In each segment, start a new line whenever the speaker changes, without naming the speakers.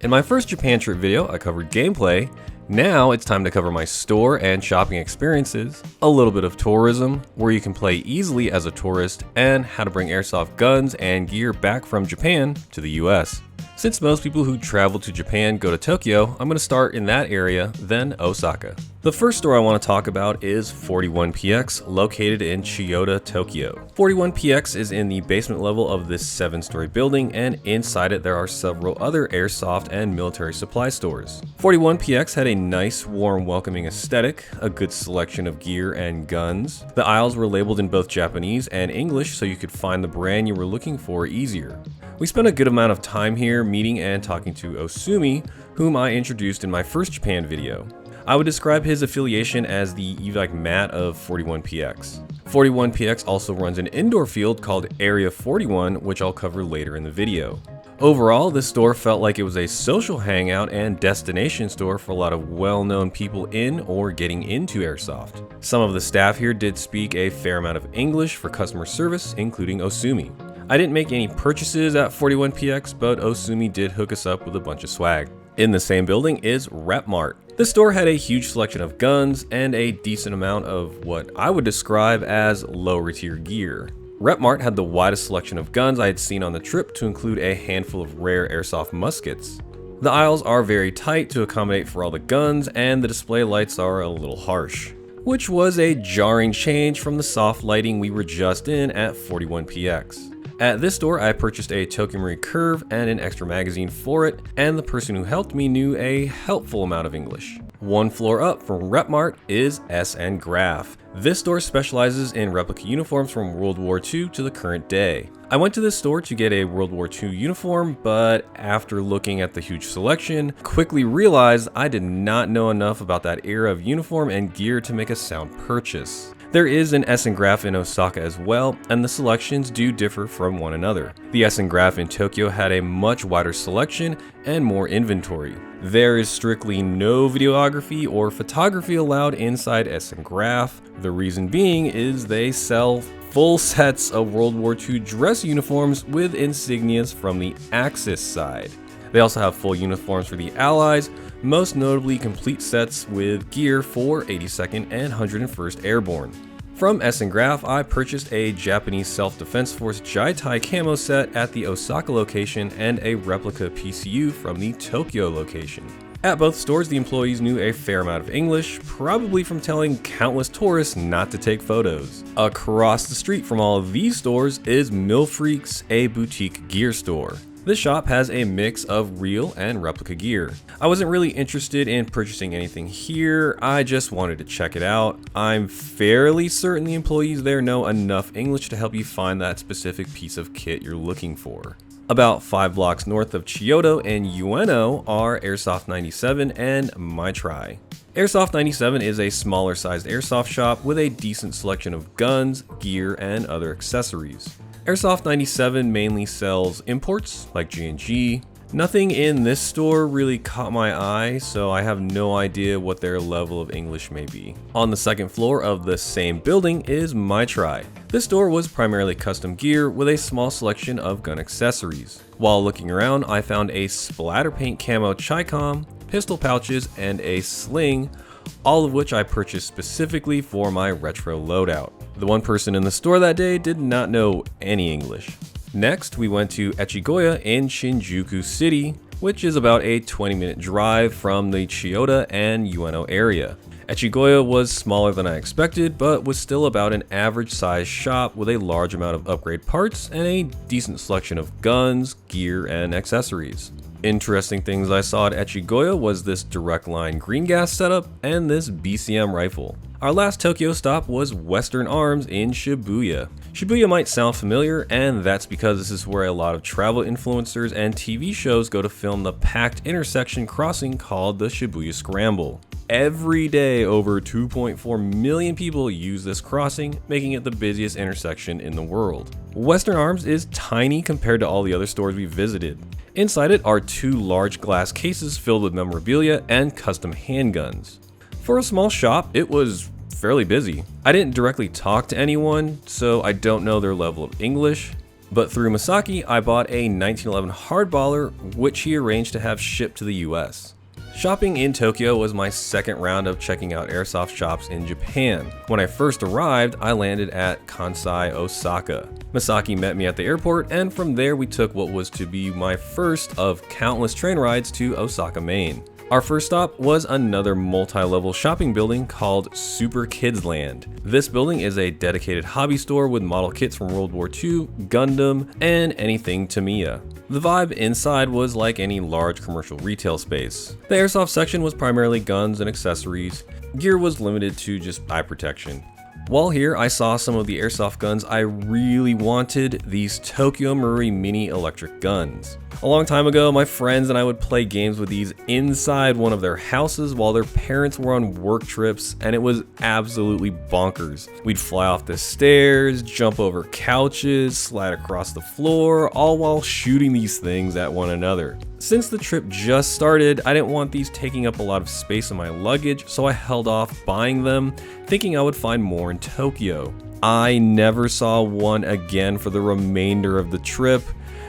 In my first Japan trip video, I covered gameplay. Now it's time to cover my store and shopping experiences, a little bit of tourism, where you can play easily as a tourist, and how to bring airsoft guns and gear back from Japan to the US. Since most people who travel to Japan go to Tokyo, I'm going to start in that area, then Osaka. The first store I want to talk about is 41PX, located in Chiyoda, Tokyo. 41PX is in the basement level of this 7-story building, and inside it there are several other airsoft and military supply stores. 41PX had a nice, warm, welcoming aesthetic, a good selection of gear and guns. The aisles were labeled in both Japanese and English so you could find the brand you were looking for easier. We spent a good amount of time here meeting and talking to Osumi, whom I introduced in my first Japan video. I would describe his affiliation as the evac mat of 41PX. 41PX also runs an indoor field called Area 41, which I'll cover later in the video. Overall, this store felt like it was a social hangout and destination store for a lot of well-known people in or getting into airsoft. Some of the staff here did speak a fair amount of English for customer service, including Osumi. I didn't make any purchases at 41PX, but Osumi did hook us up with a bunch of swag. In the same building is RepMart. This store had a huge selection of guns and a decent amount of what I would describe as lower tier gear. RepMart had the widest selection of guns I had seen on the trip, to include a handful of rare Airsoft Muskets. The aisles are very tight to accommodate for all the guns, and the display lights are a little harsh, which was a jarring change from the soft lighting we were just in at 41PX. At this store, I purchased a Tokyo Marui Curve and an extra magazine for it, and the person who helped me knew a helpful amount of English. One floor up from RepMart is S&Graf. This store specializes in replica uniforms from World War II to the current day. I went to this store to get a World War II uniform, but after looking at the huge selection, quickly realized I did not know enough about that era of uniform and gear to make a sound purchase. There is an S&Graf in Osaka as well, and the selections do differ from one another. The S&Graf in Tokyo had a much wider selection and more inventory. There is strictly no videography or photography allowed inside S&Graf. The reason being is they sell full sets of World War II dress uniforms with insignias from the Axis side. They also have full uniforms for the Allies, most notably complete sets with gear for 82nd and 101st Airborne. From S&Graf, I purchased a Japanese Self-Defense Force Jaitai camo set at the Osaka location and a replica PCU from the Tokyo location. At both stores, the employees knew a fair amount of English, probably from telling countless tourists not to take photos. Across the street from all of these stores is Milfreaks, a boutique gear store. This shop has a mix of real and replica gear. I wasn't really interested in purchasing anything here, I just wanted to check it out. I'm fairly certain the employees there know enough English to help you find that specific piece of kit you're looking for. About 5 blocks north of Chiyoda and Ueno are Airsoft 97 and Maitri. Airsoft 97 is a smaller sized airsoft shop with a decent selection of guns, gear, and other accessories. Airsoft 97 mainly sells imports like G&G. Nothing in this store really caught my eye, so I have no idea what their level of English may be. On the second floor of the same building is Maitri. This store was primarily custom gear with a small selection of gun accessories. While looking around, I found a splatter paint camo Chicom, pistol pouches, and a sling, all of which I purchased specifically for my retro loadout. The one person in the store that day did not know any English. Next, we went to Echigoya in Shinjuku City, which is about a 20-minute drive from the Chiyoda and Ueno area. Echigoya was smaller than I expected, but was still about an average size shop with a large amount of upgrade parts and a decent selection of guns, gear, and accessories. Interesting things I saw at Echigoya was this direct line green gas setup and this BCM rifle. Our last Tokyo stop was Western Arms in Shibuya. Shibuya might sound familiar, and that's because this is where a lot of travel influencers and TV shows go to film the packed intersection crossing called the Shibuya Scramble. Every day, over 2.4 million people use this crossing, making it the busiest intersection in the world. Western Arms is tiny compared to all the other stores we visited. Inside it are 2 large glass cases filled with memorabilia and custom handguns. For a small shop, it was fairly busy. I didn't directly talk to anyone, so I don't know their level of English. But through Masaki, I bought a 1911 hardballer, which he arranged to have shipped to the US. Shopping in Tokyo was my second round of checking out airsoft shops in Japan. When I first arrived, I landed at Kansai, Osaka. Masaki met me at the airport, and from there we took what was to be my first of countless train rides to Osaka, Maine. Our first stop was another multi-level shopping building called Super Kids Land. This building is a dedicated hobby store with model kits from World War II, Gundam, and anything Tamiya. The vibe inside was like any large commercial retail space. The airsoft section was primarily guns and accessories. Gear was limited to just eye protection. While here, I saw some of the airsoft guns I really wanted, these Tokyo Marui mini electric guns. A long time ago, my friends and I would play games with these inside one of their houses while their parents were on work trips, and it was absolutely bonkers. We'd fly off the stairs, jump over couches, slide across the floor, all while shooting these things at one another. Since the trip just started, I didn't want these taking up a lot of space in my luggage, so I held off buying them, thinking I would find more in Tokyo. I never saw one again for the remainder of the trip.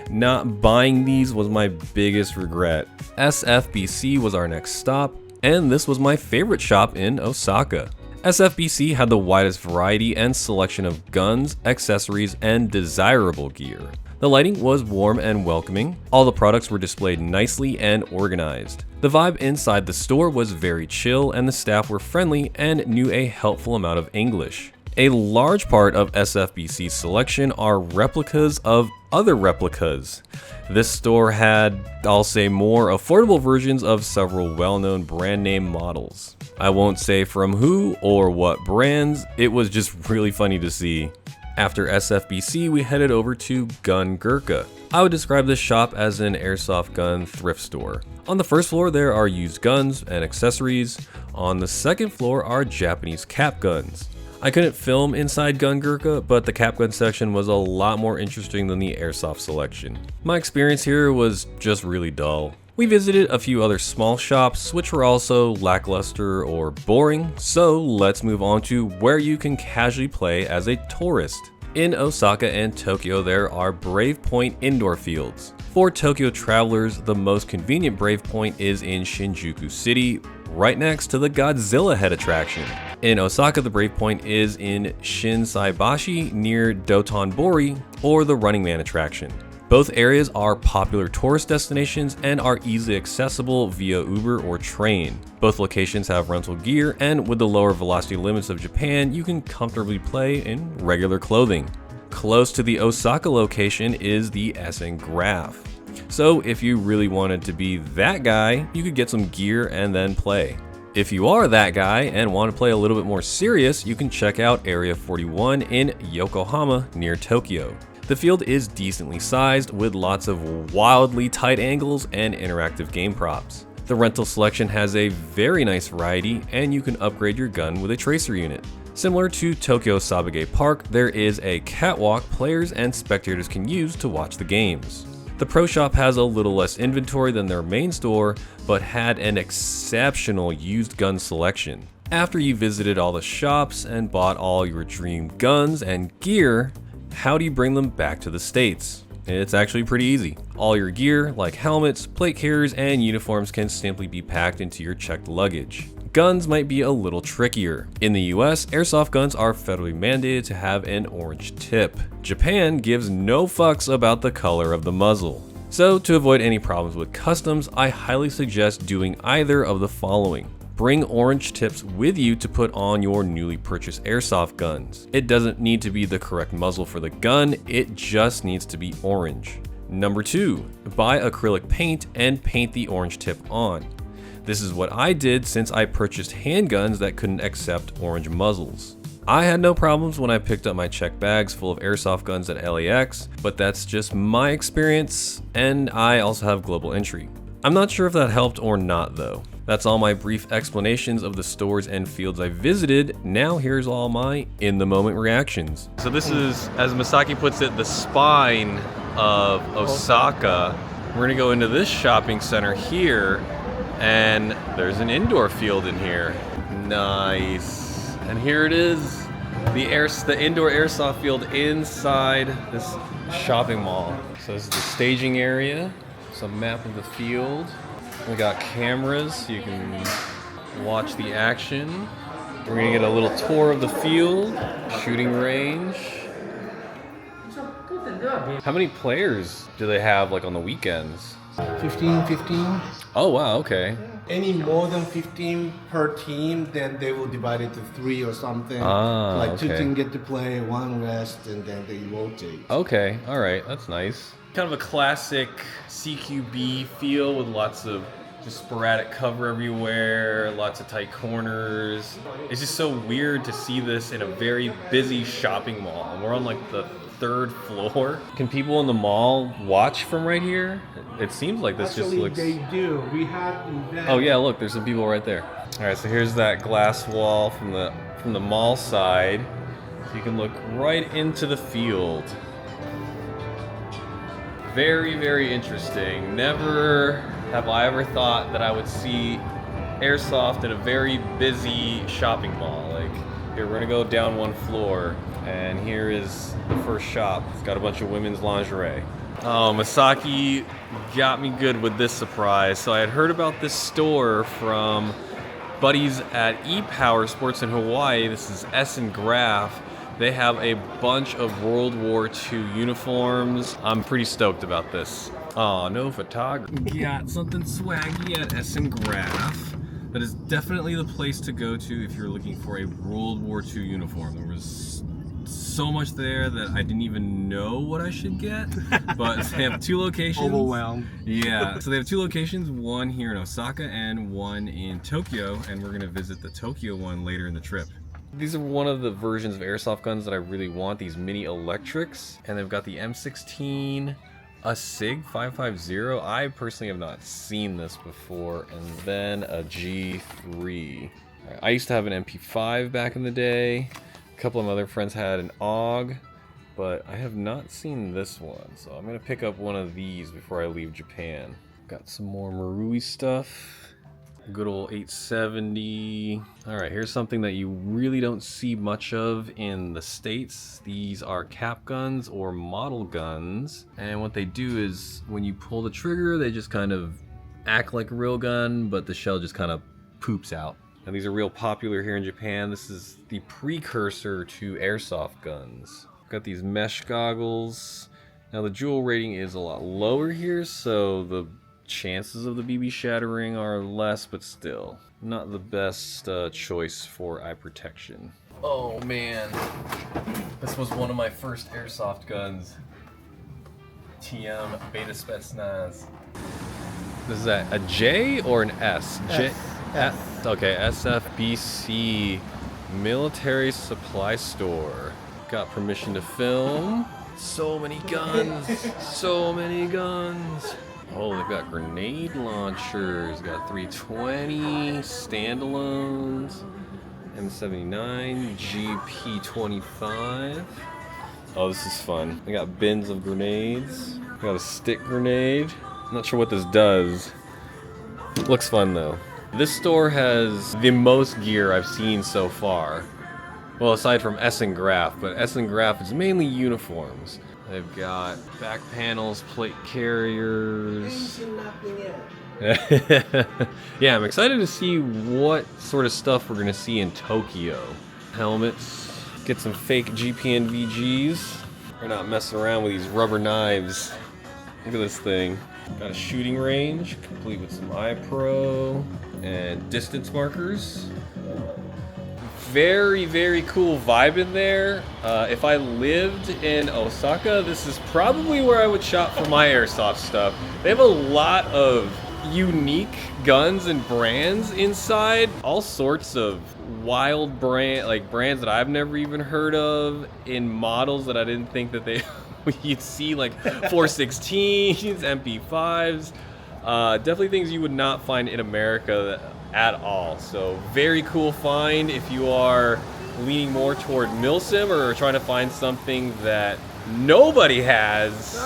Not buying these was my biggest regret. SFBC was our next stop, and this was my favorite shop in Osaka. SFBC had the widest variety and selection of guns, accessories, and desirable gear. The lighting was warm and welcoming. All the products were displayed nicely and organized. The vibe inside the store was very chill, and the staff were friendly and knew a helpful amount of English. A large part of SFBC's selection are replicas of other replicas. This store had, I'll say, more affordable versions of several well-known brand name models. I won't say from who or what brands, it was just really funny to see. After SFBC, we headed over to Gun Gurka. I would describe this shop as an airsoft gun thrift store. On the first floor, there are used guns and accessories. On the second floor are Japanese cap guns. I couldn't film inside Gun Gurka, but the cap gun section was a lot more interesting than the airsoft selection. My experience here was just really dull. We visited a few other small shops, which were also lackluster or boring, so let's move on to where you can casually play as a tourist. In Osaka and Tokyo, there are Brave Point indoor fields. For Tokyo travelers, the most convenient Brave Point is in Shinjuku City, right next to the Godzilla head attraction. In Osaka, the Brave Point is in Shinsaibashi near Dotonbori, or the Running Man attraction. Both areas are popular tourist destinations and are easily accessible via Uber or train. Both locations have rental gear, and with the lower velocity limits of Japan, you can comfortably play in regular clothing. Close to the Osaka location is the S&Graf. So if you really wanted to be that guy, you could get some gear and then play. If you are that guy and want to play a little bit more serious, you can check out Area 41 in Yokohama near Tokyo. The field is decently sized with lots of wildly tight angles and interactive game props. The rental selection has a very nice variety, and you can upgrade your gun with a tracer unit. Similar to Tokyo Sabage Park, there is a catwalk players and spectators can use to watch the games. The Pro Shop has a little less inventory than their main store, but had an exceptional used gun selection. After you visited all the shops and bought all your dream guns and gear, how do you bring them back to the States? It's actually pretty easy. All your gear, like helmets, plate carriers, and uniforms, can simply be packed into your checked luggage. Guns might be a little trickier. In the US, airsoft guns are federally mandated to have an orange tip. Japan gives no fucks about the color of the muzzle. So to avoid any problems with customs, I highly suggest doing either of the following. Bring orange tips with you to put on your newly purchased airsoft guns. It doesn't need to be the correct muzzle for the gun, it just needs to be orange. Number 2, buy acrylic paint and paint the orange tip on. This is what I did since I purchased handguns that couldn't accept orange muzzles. I had no problems when I picked up my checked bags full of airsoft guns at LAX, but that's just my experience, and I also have global entry. I'm not sure if that helped or not though. That's all my brief explanations of the stores and fields I visited. Now here's all my in-the-moment reactions. So this is, as Masaki puts it, the spine of Osaka. We're gonna go into this shopping center here, and there's an indoor field in here. Nice. And here it is, the indoor airsoft field inside this shopping mall. So this is the staging area. It's a map of the field. We got cameras so you can watch the action. We're gonna get a little tour of the field, shooting range. How many players do they have like on the weekends?
15.
Oh wow, okay.
Any more than 15 per team, then they will divide it to 3 or something. Like 2
okay.
teams get to play, 1 rest, and then they rotate.
Okay, all right, that's nice. Kind of a classic CQB feel with lots of just sporadic cover everywhere, lots of tight corners. It's just so weird to see this in a very busy shopping mall. And we're on like the 3rd floor. Can people in the mall watch from right here? It seems like this
Actually,
just looks...
they do. We have events.
Oh yeah, look, there's some people right there. All right, so here's that glass wall from the mall side. So you can look right into the field. Very, very interesting. Never have I ever thought that I would see airsoft in a very busy shopping mall. Like, here, we're gonna go down 1 floor, and here is the first shop. It's got a bunch of women's lingerie. Oh, Masaki got me good with this surprise. So I had heard about this store from buddies at E-Power Sports in Hawaii. This is S&Graf. They have a bunch of World War II uniforms. I'm pretty stoked about this. Oh, no photography. Got something swaggy at S&Graf. That is definitely the place to go to if you're looking for a World War II uniform. There was so much there that I didn't even know what I should get. But they have 2 locations.
Overwhelmed.
Yeah, so they have 2 locations, one here in Osaka and one in Tokyo, and we're gonna visit the Tokyo one later in the trip. These are one of the versions of airsoft guns that I really want, these mini electrics, and they've got the M16, a SIG 550. I personally have not seen this before, and then a G3. I used to have an MP5 back in the day. A couple of my other friends had an AUG, but I have not seen this one, so I'm gonna pick up one of these before I leave Japan. Got some more Marui stuff. Good old 870. All right, here's something that you really don't see much of in the States. These are cap guns or model guns. And what they do is when you pull the trigger, they just kind of act like a real gun, but the shell just kind of poops out. And these are real popular here in Japan. This is the precursor to airsoft guns. Got these mesh goggles. Now the jewel rating is a lot lower here, so the chances of the BB shattering are less, but still not the best choice for eye protection. Oh man, this was one of my first airsoft guns. TM Beta Spetsnaz. This is a J or an S? Okay, SFBC Military Supply Store. Got permission to film. So many guns, so many guns. Oh, they've got grenade launchers, got 320, standalones, M79, GP25. Oh, this is fun. They got bins of grenades. Got a stick grenade. I'm not sure what this does. Looks fun though. This store has the most gear I've seen so far. Well, aside from S&Graf, but S&Graf is mainly uniforms. They've got back panels, plate carriers. Yeah, I'm excited to see what sort of stuff we're gonna see in Tokyo. Helmets, get some fake GPN VGs. We're not messing around with these rubber knives. Look at this thing. Got a shooting range, complete with some iPro and distance markers. Very, very cool vibe in there. If I lived in Osaka, this is probably where I would shop for my airsoft stuff. They have a lot of unique guns and brands inside. All sorts of wild brands that I've never even heard of in models that I didn't think that you'd see, like 416s, MP5s. Definitely things you would not find in America at all. So very cool find if you are leaning more toward milsim or trying to find something that nobody has.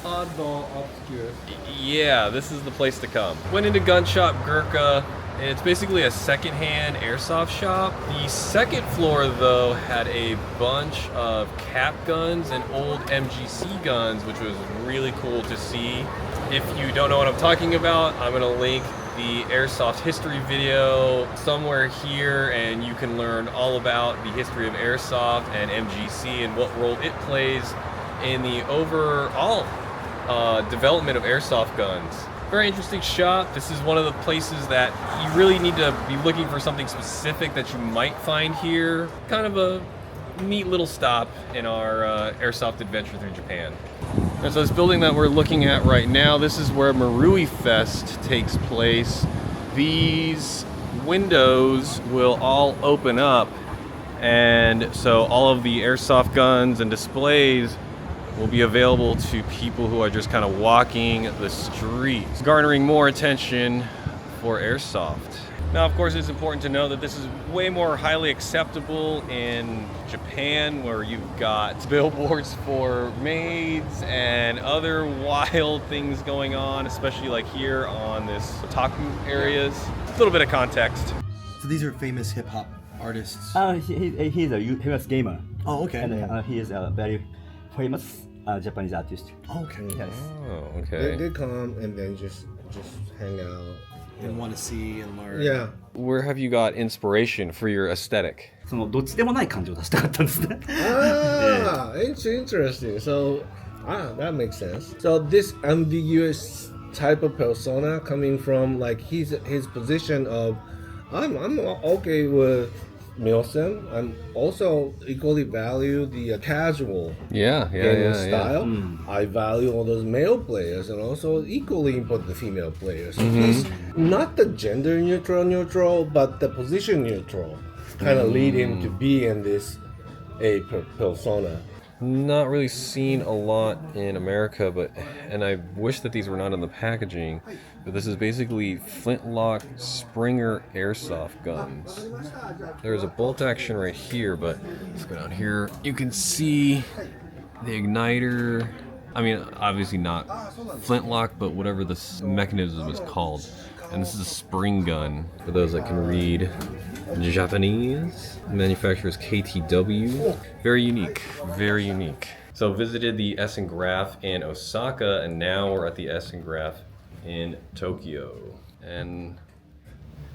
Oddball, obscure. Yeah, this is the place to come. Went into Gun Shop Gurka It's basically a secondhand airsoft shop. The second floor, though, had a bunch of cap guns and old MGC guns, which was really cool to see. If you don't know what I'm talking about, I'm gonna link the Airsoft History video somewhere here, and you can learn all about the history of Airsoft and MGC and what role it plays in the overall development of Airsoft guns. Very interesting shop. This is one of the places that you really need to be looking for something specific that you might find here. Kind of a neat little stop in our Airsoft adventure through Japan. And so this building that we're looking at right now, this is where Marui-Fest takes place. These windows will all open up, and so all of the airsoft guns and displays will be available to people who are just kind of walking the streets, garnering more attention for airsoft. Now, of course, it's important to know that this is way more highly acceptable in Japan, where you've got billboards for maids and other wild things going on, especially like here on this otaku areas. A little bit of context.
So these are famous hip hop artists.
He's a famous gamer.
Oh, okay.
And he is a very famous Japanese artist.
Okay.
Yes.
Oh, okay.
They come and then just hang out.
And want to see and learn.
Yeah.
Where have you got inspiration for your aesthetic?
そのどっちでもない感じを出したかったんですね。
Ah, it's interesting. So, that makes sense. So this ambiguous type of persona coming from like his position of, I'm okay with Milsim. I'm also equally value the casual gaming style. I value all those male players and also equally important the female players. So he's not the gender neutral, but the position neutral, kind of lead him to be in this persona.
Not really seen a lot in America, and I wish that these were not in the packaging, but this is basically flintlock Springer airsoft guns. There's a bolt action right here, but let's go down here. You can see the igniter. I mean, obviously not flintlock, but whatever this mechanism is called. And this is a spring gun, for those that can read Japanese. Manufacturer is KTW. Very unique, very unique. So visited the S&Graf in Osaka, and now we're at the S&Graf in Tokyo. And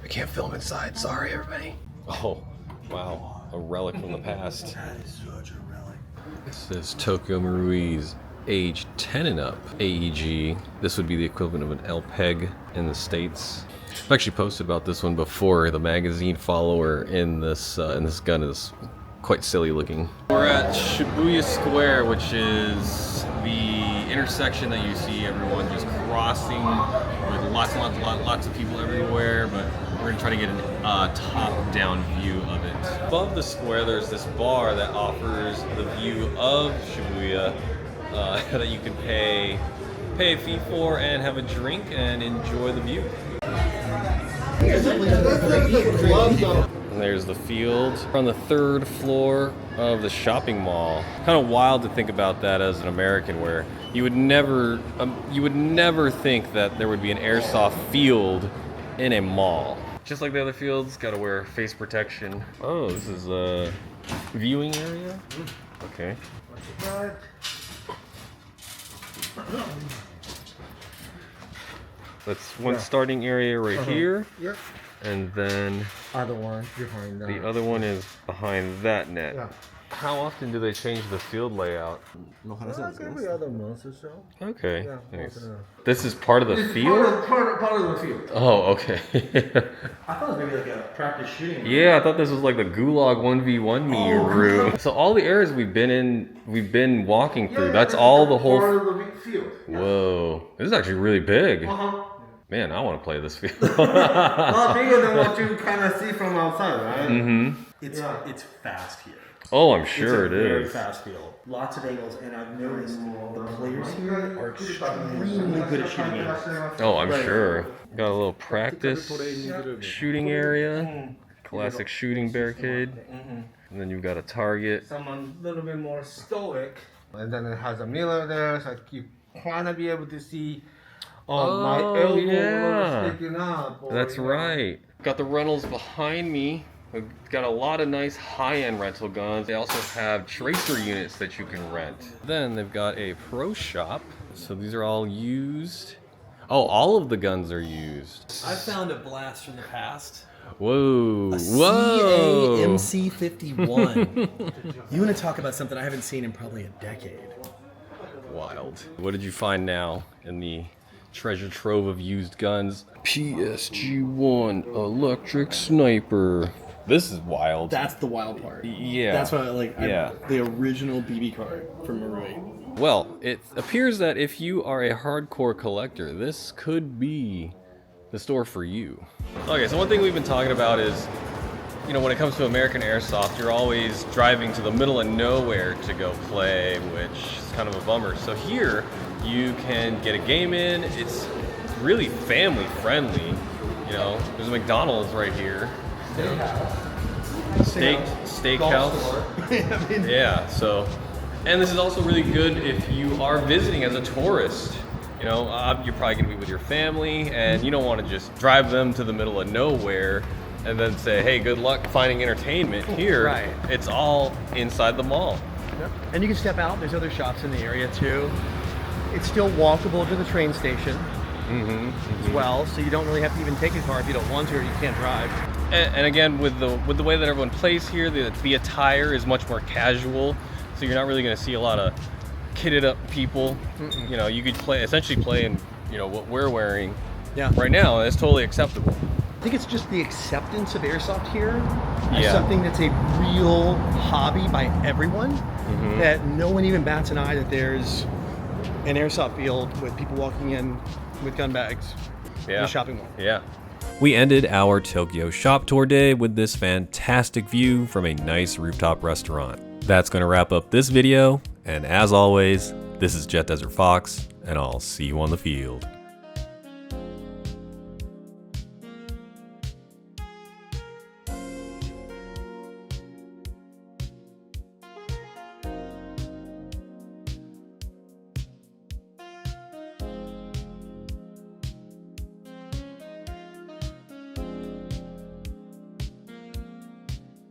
I can't film inside, sorry everybody. Oh, wow, a relic from the past.
That is such a relic.
This is Tokyo Marui's age 10 and up AEG. This would be the equivalent of an LPEG in the States. I've actually posted about this one before. The magazine follower in this gun is quite silly looking. We're at Shibuya Square, which is the intersection that you see everyone just crossing with lots of people everywhere, but we're gonna try to get a top-down view of it. Above the square, there's this bar that offers the view of Shibuya that you can pay a fee for and have a drink and enjoy the view. And there's the field. We're on the third floor of the shopping mall. Kind of wild to think about that as an American, where you would never think that there would be an airsoft field in a mall. Just like the other fields, gotta wear face protection. Oh, this is a viewing area? Okay. That's one starting area right here.
Yeah.
And then
Other one behind that.
the other one is behind that net.
Yeah.
How often do they change the field layout?
Every other month or so.
Okay,
Yeah,
nice.
okay.
This is part of the field?
Part of the field.
Oh, okay.
I thought it was maybe like a practice shooting.
Yeah, I thought this was like the Gulag 1v1 me room. So all the areas we've been walking through, that's all the whole...
Part of the field.
Whoa, this is actually really big. Man, I want to play this field.
Not bigger than what you kind of see from outside, right?
Mm-hmm.
It's fast here.
Oh, I'm sure
It's a
it
very
is.
fast field. Lots of angles, and I've noticed the players here are extremely good at shooting angles.
Oh, I'm sure. Got a little practice shooting area. Classic shooting barricade. And then you've got a target.
Someone a little bit more stoic. And then it has a mirror there, so you kind of be able to see my elbow sticking up. Or,
That's right. Got the rentals behind me. We've got a lot of nice high-end rental guns. They also have tracer units that you can rent. Then they've got a pro shop. So these are all used. Oh, all of the guns are used.
I found a blast from the past.
Whoa.
A
Whoa.
CAMC-51. You want to talk about something I haven't seen in probably a decade.
Wild. What did you find now in the treasure trove of used guns? PSG-1 electric sniper. This is wild.
That's the wild part.
Yeah.
That's what I like.
Yeah.
The original BB card from Marui.
Well, it appears that if you are a hardcore collector, this could be the store for you. Okay, so one thing we've been talking about is, you know, when it comes to American Airsoft, you're always driving to the middle of nowhere to go play, which is kind of a bummer. So here, you can get a game in. It's really family friendly. You know, there's a McDonald's right here. Steakhouse. Yeah, so, and this is also really good if you are visiting as a tourist. You know, you're probably gonna be with your family and you don't want to just drive them to the middle of nowhere and then say, hey, good luck finding entertainment here.
Right.
It's all inside the mall.
Yep. And you can step out. There's other shops in the area too. It's still walkable to the train station as well, so you don't really have to even take a car if you don't want to or you can't drive.
And again, with the way that everyone plays here, the attire is much more casual, so you're not really going to see a lot of kitted up people. You know, you could essentially play in, you know, what we're wearing right now. It's totally acceptable.
I think it's just the acceptance of airsoft here as something that's a real hobby by everyone, that no one even bats an eye that there's an airsoft field with people walking in with gun bags in a shopping mall.
Yeah. We ended our Tokyo shop tour day with this fantastic view from a nice rooftop restaurant. That's going to wrap up this video, and as always, this is Jet Desert Fox, and I'll see you on the field.